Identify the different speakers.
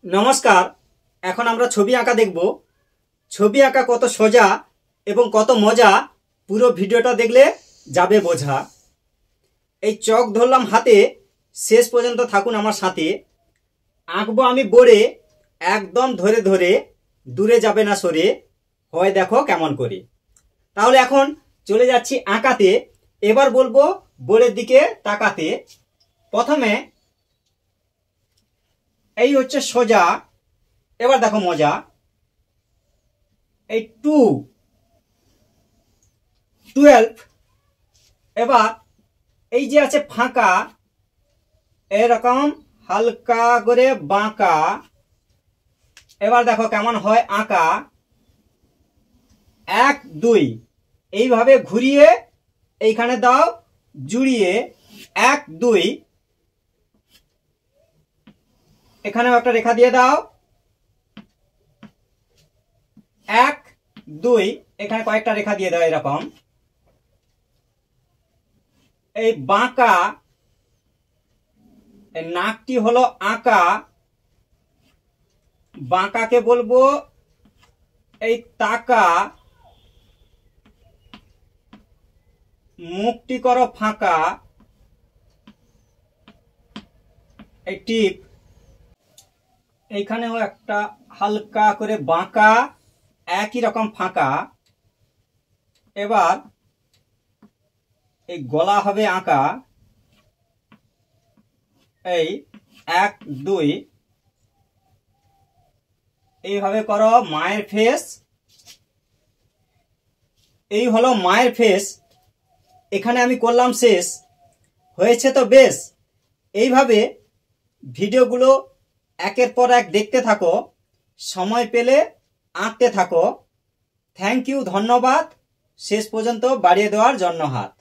Speaker 1: নমস্কার। এখন আমরা ছবি আঁকা দেখব। ছবি আঁকা কত সোজা এবং কত মজা পুরো ভিডিওটা দেখলে যাবে বোঝা। এই চক ধরলাম হাতে, শেষ পর্যন্ত থাকুন আমার সাথে। আঁকবো আমি বোর্ডে, একদম ধরে ধরে, দূরে যাবে না সরে, হয় দেখো কেমন করে। তাহলে এখন চলে যাচ্ছি আঁকাতে। এবার বলবো বোর্ডের দিকে তাকাতে। প্রথমে এই হচ্ছে সোজা, এবার দেখো মজা। এই 2 12, এবার এই যে আছে ফাঁকা, এরকম হালকা করে বাঁকা। এবার দেখো কেমন হয় আঁকা। 1 2 এইভাবে ঘুরিয়ে এইখানে দাও জুড়িয়ে 1 2, এখানেও একটা রেখা দিয়ে দাও 1 2, এখানে কয়েকটা রেখা দিয়ে দাও এরকম। এই বাঁকা, এই নাকটি হলো আঁকা, বাঁকাকে বলবো এই তাকা। মুখটি করো ফাঁকা, এই টিপ। এইখানেও একটা হালকা করে বাঁকা, একই রকম ফাঁকা। এবার এই গলা হবে আঁকা, এই 1 2, এইভাবে করো মায়ের ফেস। এই হলো মায়ের ফেস। এখানে আমি করলাম শেষ। হয়েছে তো বেশ। এইভাবে ভিডিওগুলো একের পর এক দেখতে থাকো, সময় পেলে আঁকতে থাকো। থ্যাংক ইউ, ধন্যবাদ শেষ পর্যন্ত বাড়িয়ে দেওয়ার জন্য হাত।